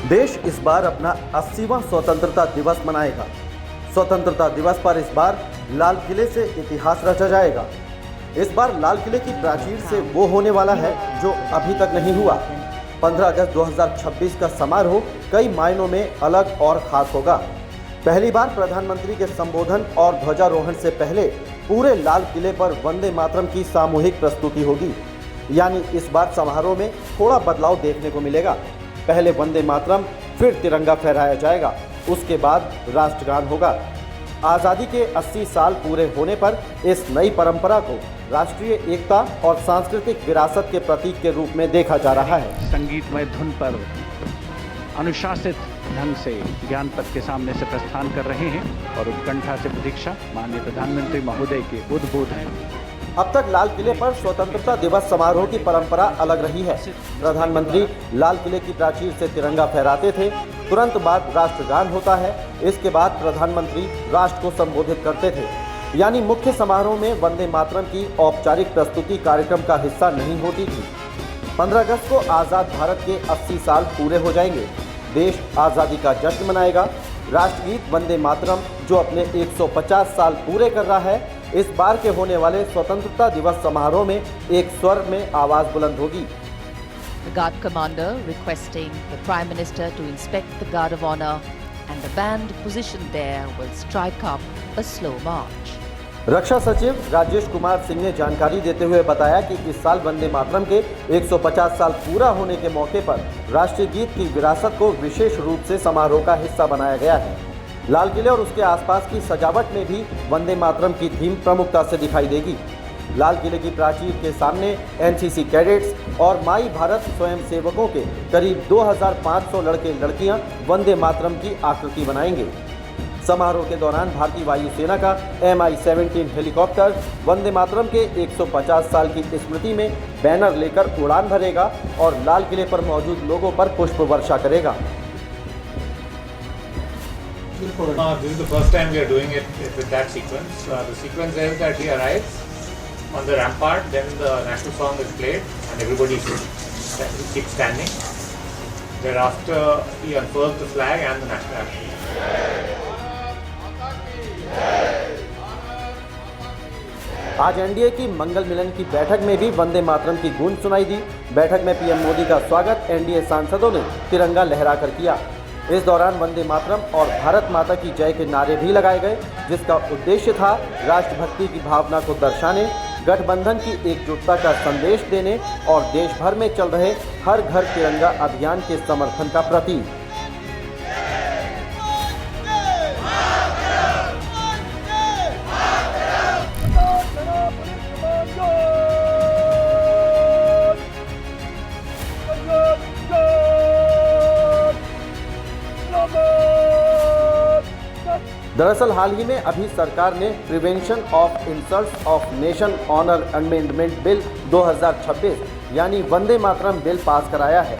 देश इस बार अपना 80वां स्वतंत्रता दिवस मनाएगा। स्वतंत्रता दिवस पर इस बार लाल किले से इतिहास रचा जाएगा। इस बार लाल किले की प्राचीर से वो होने वाला है जो अभी तक नहीं हुआ। 15 अगस्त 2026 का समारोह कई मायनों में अलग और खास होगा। पहली बार प्रधानमंत्री के संबोधन और ध्वजारोहण से पहले पूरे लाल किले पर वंदे मातरम की सामूहिक प्रस्तुति होगी। यानी इस बार समारोह में थोड़ा बदलाव देखने को मिलेगा। पहले वंदे मातरम, फिर तिरंगा फहराया जाएगा, उसके बाद राष्ट्रगान होगा। आज़ादी के 80 साल पूरे होने पर इस नई परंपरा को राष्ट्रीय एकता और सांस्कृतिक विरासत के प्रतीक के रूप में देखा जा रहा है। संगीतमय धुन पर अनुशासित ढंग से ज्ञान पथ के सामने से प्रस्थान कर रहे हैं और उत्कंठा से प्रतीक्षा माननीय प्रधानमंत्री महोदय के उद्बोधन। अब तक लाल किले पर स्वतंत्रता दिवस समारोह की परंपरा अलग रही है। प्रधानमंत्री लाल किले की प्राचीर से तिरंगा फहराते थे, तुरंत बाद राष्ट्रगान होता है, इसके बाद प्रधानमंत्री राष्ट्र को संबोधित करते थे। यानी मुख्य समारोह में वंदे मातरम की औपचारिक प्रस्तुति कार्यक्रम का हिस्सा नहीं होती थी। 15 अगस्त को आज़ाद भारत के 80 साल पूरे हो जाएंगे। देश आज़ादी का जश्न मनाएगा। राष्ट्रगीत वंदे मातरम जो अपने 150 साल पूरे कर रहा है, इस बार के होने वाले स्वतंत्रता दिवस समारोह में एक स्वर में आवाज बुलंद होगी। The Guard Commander requesting the Prime Minister to inspect the Guard of Honor and the band positioned there will strike up a slow march. रक्षा सचिव राजेश कुमार सिंह ने जानकारी देते हुए बताया कि इस साल वंदे मातरम के 150 साल पूरा होने के मौके पर राष्ट्रीय गीत की विरासत को विशेष रूप से समारोह का हिस्सा बनाया गया है। लाल किले और उसके आसपास की सजावट में भी वंदे मातरम की थीम प्रमुखता से दिखाई देगी। लाल किले की प्राचीर के सामने एनसीसी कैडेट्स और माई भारत स्वयंसेवकों के करीब 2500 लड़के लड़कियां वंदे मातरम की आकृति बनाएंगे। समारोह के दौरान भारतीय वायुसेना का MI-17 हेलीकॉप्टर वंदे मातरम के 150 साल की स्मृति में बैनर लेकर उड़ान भरेगा और लाल किले पर मौजूद लोगों पर पुष्प वर्षा करेगा। This is the first time we are doing it with that sequence. The sequence is that he arrives on the rampart, then the national song is played and everybody keeps standing. Thereafter he unfurls the flag and the national anthem. आज NDA की मंगल मिलन की बैठक में भी वंदे मातरम की गूंज सुनाई दी। बैठक में पीएम मोदी का स्वागत एनडीए सांसदों ने तिरंगा लहराकर किया। इस दौरान वंदे मातरम और भारत माता की जय के नारे भी लगाए गए, जिसका उद्देश्य था राष्ट्रभक्ति की भावना को दर्शाने, गठबंधन की एकजुटता का संदेश देने और देश भर में चल रहे हर घर तिरंगा अभियान के समर्थन का प्रतीक। दरअसल हाल ही में अभी सरकार ने prevention of insults of nation honour amendment bill 2026 यानी वंदे मातरम बिल पास कराया है,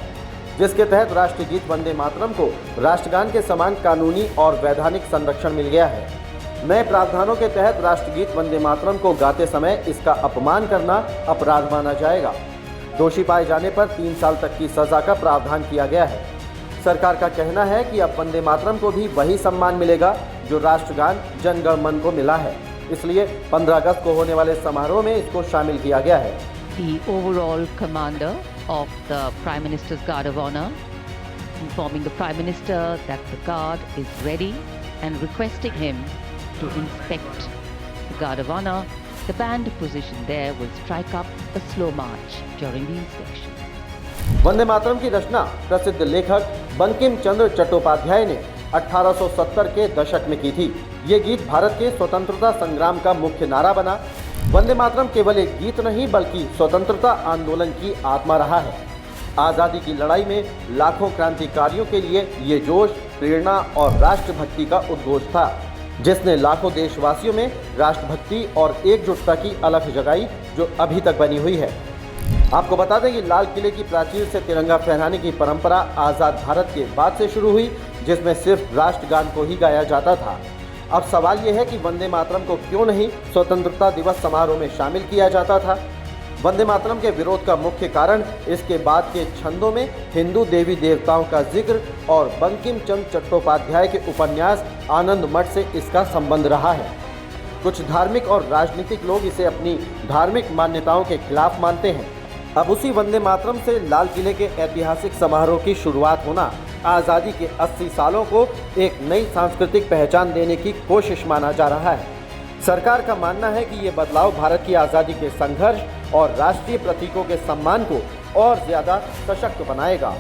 जिसके तहत राष्ट्रीय गीत वंदे मातरम को राष्ट्रगान के समान कानूनी और वैधानिक संरक्षण मिल गया है। नए प्रावधानों के तहत राष्ट्रगीत वंदे मातरम को गाते समय इसका अपमान करना अपराध माना जाएगा। दोषी पाए जाने पर 3 साल तक की सजा का प्रावधान किया गया है। सरकार का कहना है कि अब वंदे मातरम को भी वही सम्मान मिलेगा जो राष्ट्रगान जन गण मन को मिला है, इसलिए 15 अगस्त को होने वाले समारोह में इसको शामिल किया गया है। The overall commander of the Prime Minister's Guard of Honor informing the Prime Minister that the Guard is ready and requesting him to inspect the Guard of Honor. The band positioned there will strike up a slow march during the inspection. Vande Mataram की रचना प्रसिद्ध लेखक बंकिम चंद्र चट्टोपाध्याय ने 1870 के दशक में की थी। ये गीत भारत के स्वतंत्रता संग्राम का मुख्य नारा बना। वंदे मातरम केवल एक गीत नहीं बल्कि स्वतंत्रता आंदोलन की आत्मा रहा है। आज़ादी की लड़ाई में लाखों क्रांतिकारियों के लिए ये जोश, प्रेरणा और राष्ट्रभक्ति का उद्घोष था, जिसने लाखों देशवासियों में राष्ट्रभक्ति और एकजुटता की अलख जगाई जो अभी तक बनी हुई है। आपको बता दें कि लाल किले की प्राचीर से तिरंगा फहराने की परंपरा आज़ाद भारत के बाद से शुरू हुई, जिसमें सिर्फ राष्ट्रगान को ही गाया जाता था। अब सवाल ये है कि वंदे मातरम को क्यों नहीं स्वतंत्रता दिवस समारोह में शामिल किया जाता था। वंदे मातरम के विरोध का मुख्य कारण इसके बाद के छंदों में हिंदू देवी देवताओं का जिक्र और बंकिम चंद्र चट्टोपाध्याय के उपन्यास आनंद मठ से इसका संबंध रहा है। कुछ धार्मिक और राजनीतिक लोग इसे अपनी धार्मिक मान्यताओं के खिलाफ मानते हैं। अब उसी वंदे मातरम से लाल किले के ऐतिहासिक समारोह की शुरुआत होना आज़ादी के 80 सालों को एक नई सांस्कृतिक पहचान देने की कोशिश माना जा रहा है। सरकार का मानना है कि ये बदलाव भारत की आज़ादी के संघर्ष और राष्ट्रीय प्रतीकों के सम्मान को और ज़्यादा सशक्त बनाएगा।